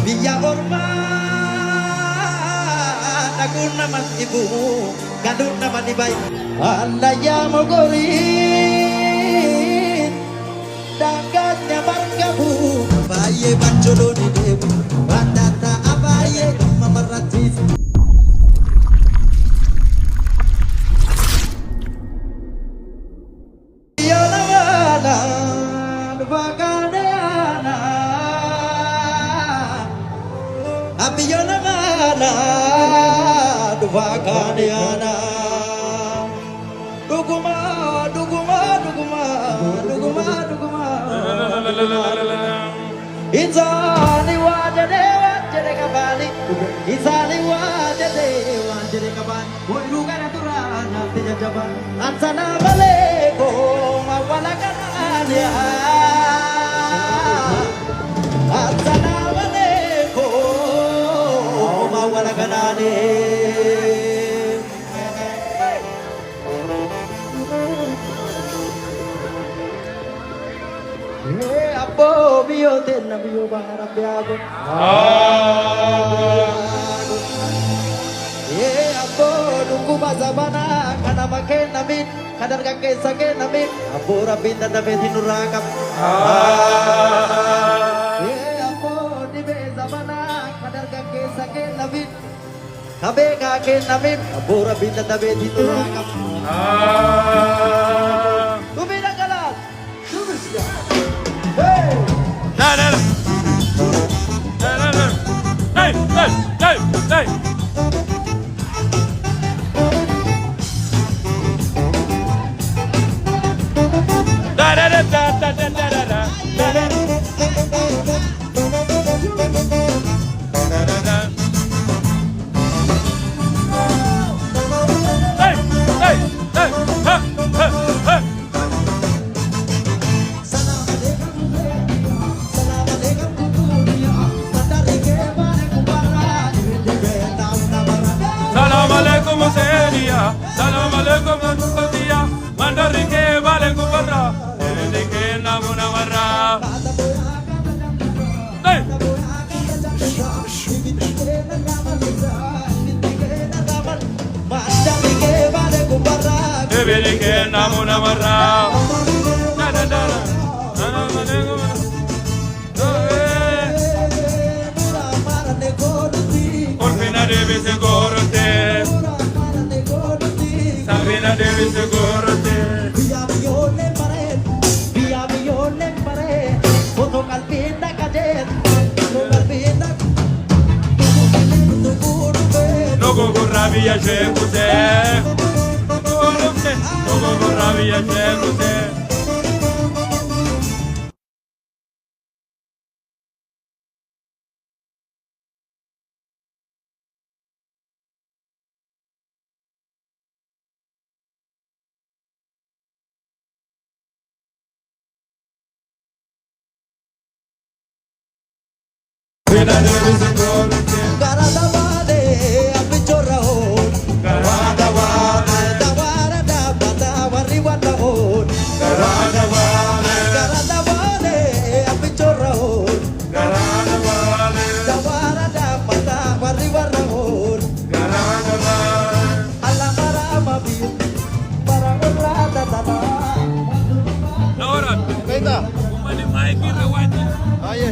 Biyya ormaa dhaguun naman dhibu galuun naman dhibay. Allayyaa mogoriin daangaanya margabu baay'ee banjolooni deemu wanta ta'a baay'ee dhimma marrattiisu. Abiyana gana duvagana duguma duguma duguma duguma duguma Izani wajade kabani Izani wajade kabani Boyru kana turana teja jaban Assalamu alaikum awala kanania Assalamu alaikum awala kanania Abbo biyo tenna biyo bara biago Abbo nunggu mazabana kana makin namin kadar kakek sakin namin Abbo rabin dan dapat hinurakap Abbo di bezabana kadar kakek sakin namin kabe kakek namin Abbo rabin dan dapat hinurakap Tumina kalas Tumisya Hey! No, no, no. No, no, no. Hey, hey, hey, hey. Da da da da da da da da da. Da da da da. Hey, hey, hey, ha, ha, ha. Salam alaikum Sedia, salam alaikum Sedia, mandarike vale kubara, deke namuna mara. Hey, deke namuna mara. Da da da da, salam alaikum. Orfina deve se gorte. Sabina deve se gorte. Via viole pare, foto calpinda kajet, foto calpinda. Logo con rabia c'è cos'è? Logo con rabia c'è cos'è? Garada wale apichora ho, garada wale dawara da bata wari wada ho, garada wale apichora ho, Garada vale, dawara da bata wari wada ho, garada vale. alla marama biu para urada dada. Laura, Kaita, umani mai kira wajib. aye.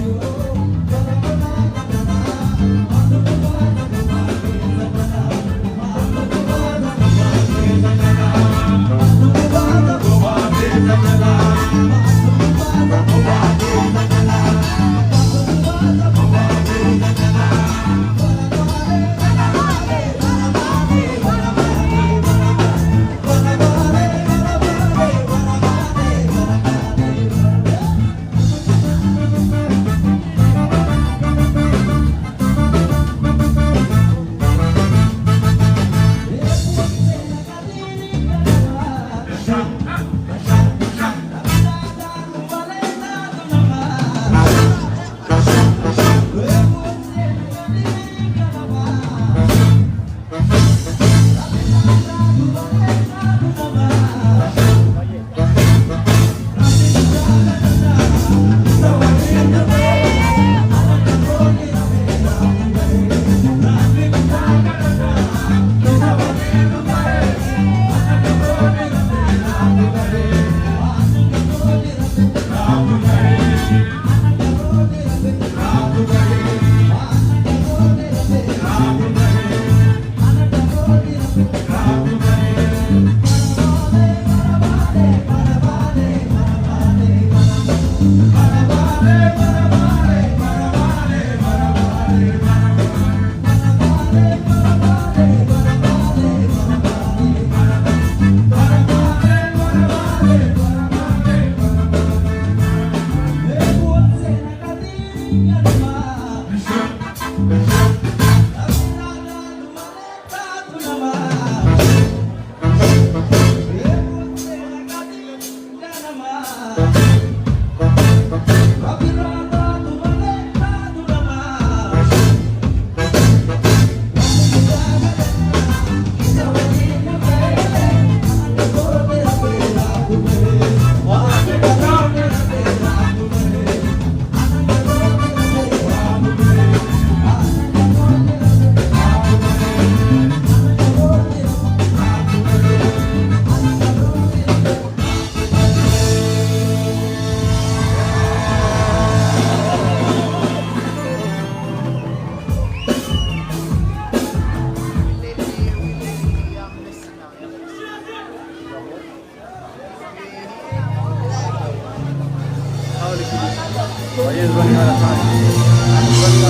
Baay'ee duran yaada taa'e.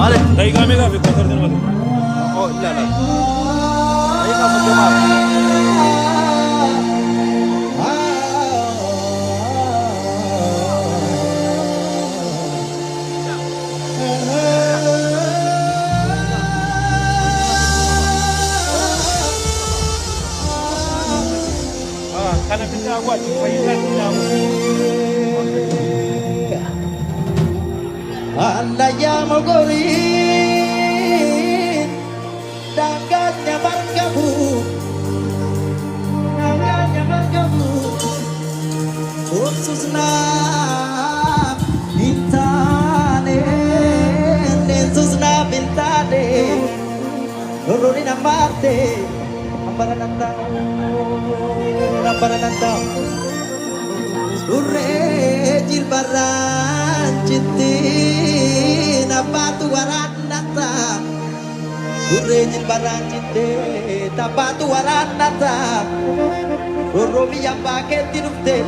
Malik. Daqiiqaa meeqaa fi konsertiin malee? Oh, ilaala. Daqiiqaa 30. Kana pindah buat fayyisan pindah. Andaya mogori daganya markabu khususna bintane khususna bintane nuruni namarte ambarananda surre jilbaran cinti napatu waranata surre jilbaran cinti napatu waranata roromi yang pakai tirufte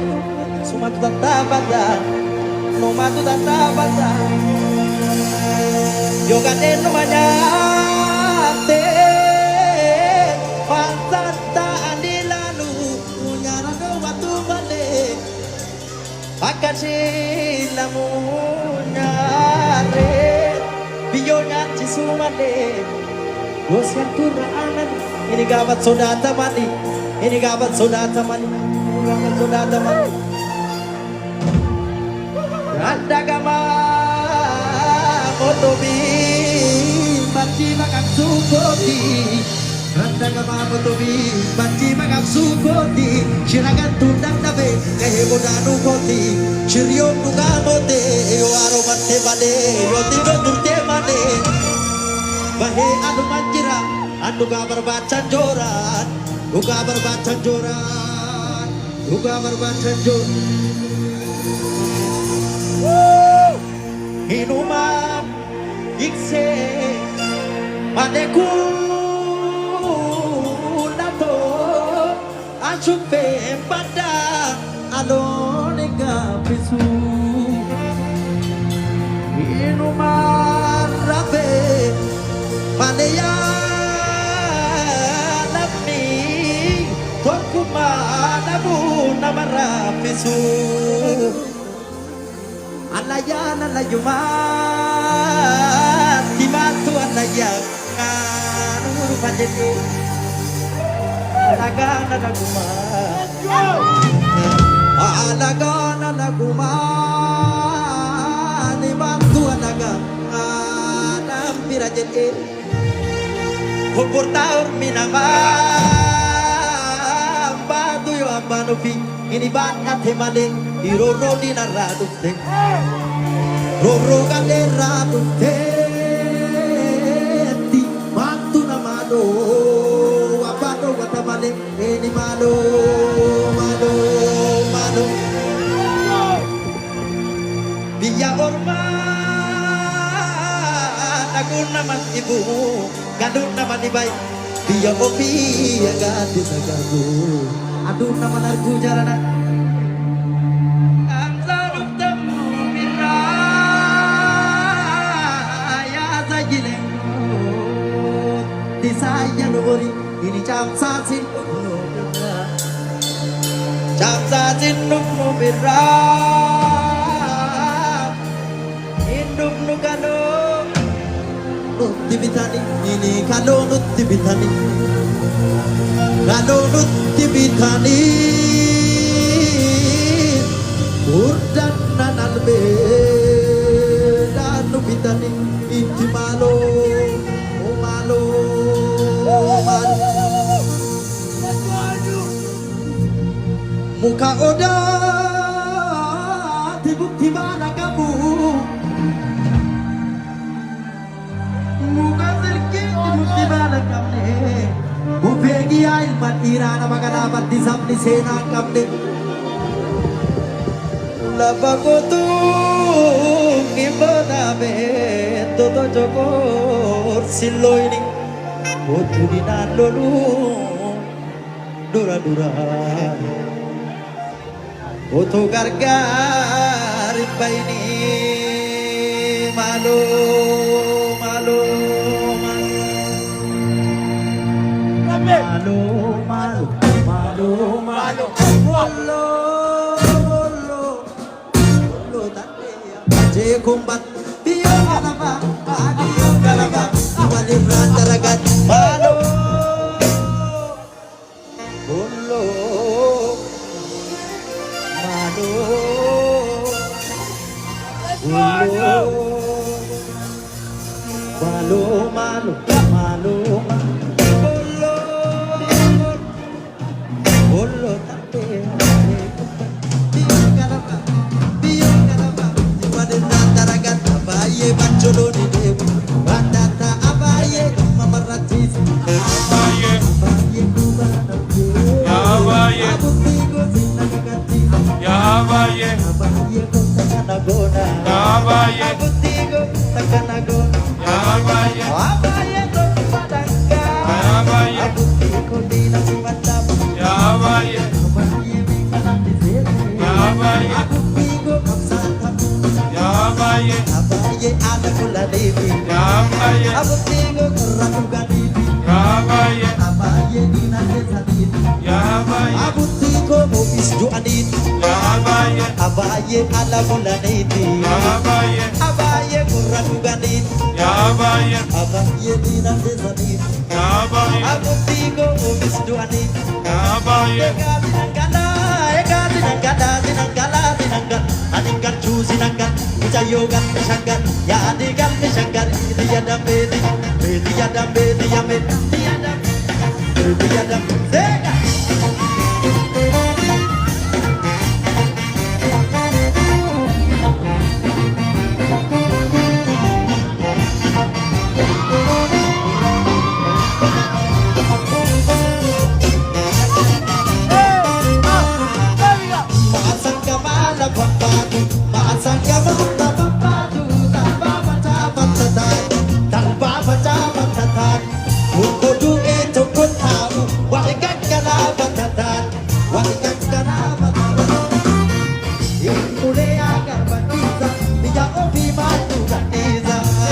sumatu tatabada nomatu tatabada yoga deno manyate pansanta andilalu punyara no watu bale Akasi lamunyare biyonya cisumane Gosyan Qur'anan ini gawat sodata mani ini gawat sodata mani gawat sodata mani Randa gama motobi banci makak sukoti Randa gama motobi banci makak sukoti Shiragan tundang nabe kehe bodanu koti Shiryo nugamote yo aromate bade yo tigo turte mane Bahe anu manjira anu gabar bacan joran Uga berbacan joran Uga berbacan joran Inuman ikse Maneku nato Achupe pada Alone gapisu Inuman rabe Maneya Nami Tokuma Nabu Namarapisu Alayan alayuman Timatu alayan Uru panjeti Alagan alaguman Alagan alaguman Timatu alagan Nampirajeti Hukur taur minamam Batu yo abanupi Ini banat hemale Iroro di naradufte Roro kale radufte Ti batu namado Abado watamale Ini malo Malo Malo Biya orma Aku naman ibu Gadun naman ibay Biya opi Agadi sagabu Aduh naman argu jarana Saya nubori ini jam sasin nubira induk nugano nutti bitani ini kalo nutti bitani urdan nanalbe dan nubitani inti malo Muka oda Tibuk mana kamu Muka serki Tibuk mana kamu Bupegi ilman irana maka dapat disabni sena kamu Labakotu Imboda be toto jokor siloini Oturi nalolu dura dura Oto gargar baini malo malo malo malo malo malo malo Je kumbat biyo galaba biyo galaba walir rantaragat malo bollo malo bollo malo malo malo bollo bollo tape biyo galaba abaye bacholo ni debu batata abaye mamaratis abaye kubana Ya abaye abutigo sinagati Ya abaye abaye takana gona Ya abaye abutigo takana gona Ya abaye abaye to padanga Ya abaye abutigo dina simatap Ya abaye abaye mikana diseti Ya abaye abutigo kapsata Ya abaye abaye ala kula devi Ya abaye abutigo karatu gadivi Ya abaye abaye dina desati Ya abaye abutigo mobis juanit Ya abaye abaye ala kula devi Ya abaye abaye karatu ganit Ya abaye abaye dina desati Ya abaye abutigo mobis juanit Ya abaye Adingan chusinangan ucayogan misanggan ya adigan misanggan dia dambe dia dambe dia met dia dambe sega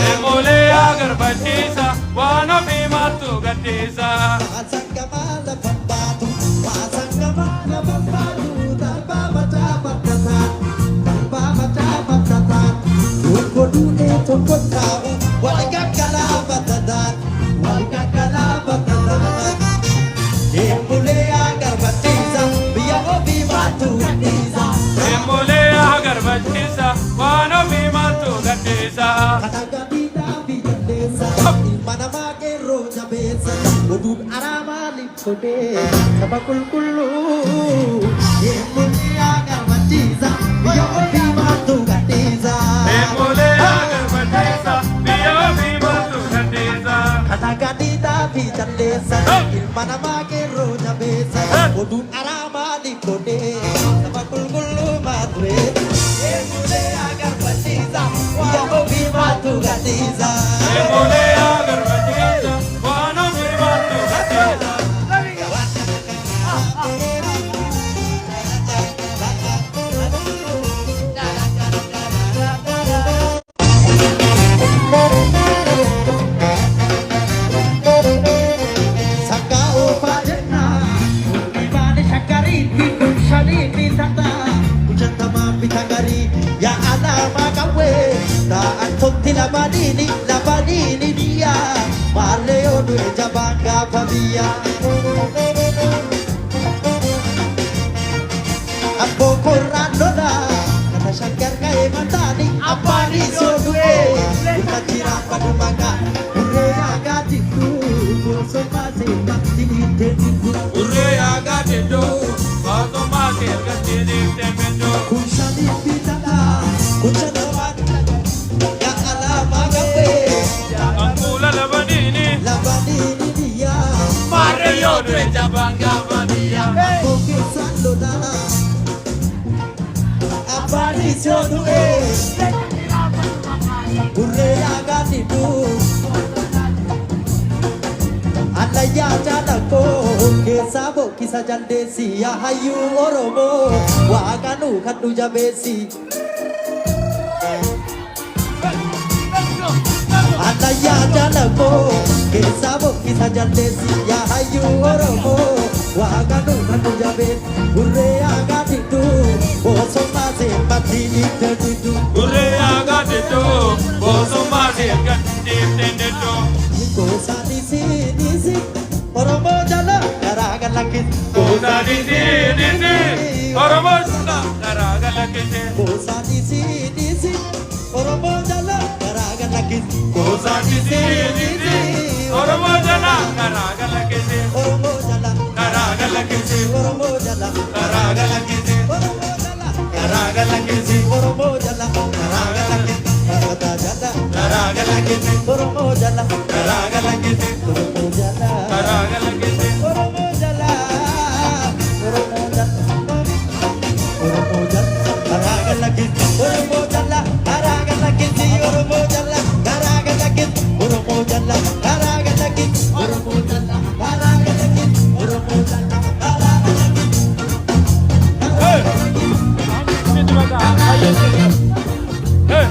Emole agar batisa Wano bimatu gatisa Emole agar batisa Wano bimatu gatisa Sabakul kulu, Emuli agar batiza, biyo bimatu gatiza. Emole agar batisa Biyo bimatu gatisa Kanagadita pichandesa, ilmana makero jabesa, odun arama likode, sabakul kulu madre. Emuli agar batiza, biyo bimatu gatiza. Emole agar batisa Wano bimatu gatisa Ya ana makawe taan tonti labadini dia maleo due jabanga pavia Ambo corrando da kata shankar kae matani apani so due ukatira padu maga ure aga tiku so pase patini teniku Urre aga dedo Vato mate gatide temendo kushani pitata kushana ya ala makawe Angula labadini labadini dia Mare yo due jabanga vadia Porque saloda Aparicio due Gurre agati tu Alaya jala ko Kesa bo kisa jandesi Ya hayu oromo Waganu khatu jabesi Alaya jala ko Kesa bo kisa jandesi Ya hayu oromo Waganu khatu jabesi Gurre agati tu Boso mase matini tertitu Gurre agati tu Boso mase matini tertitu Kosa disi disi Oromo jala karaga lakit Kosa disi disi Oromo jala karaga lakit Kosa disi disi Oromo jala karaga lakit Kosa disi disi Oromo jala karaga lakit Oromo jala karaga lakit Oromo jala karaga lakit Oromo jala karaga lakit Oromo jala karaga lakit Karaga jala karaga lakit Oromo jala karaga lakit Oromo jala karaga lakit Oromo jala Oromo jala Oromo jala karaga lakit Oromo jala karaga lakit Oromo jala karaga lakit Oromo jala karaga lakit Oromo jala karaga lakit Oromo jala karaga lakit Hey Ini baca ayo Hey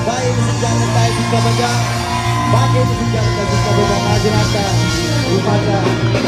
Baik sejalan baik kita baca Baik sejalan baik kita baca Hajrata Ibadah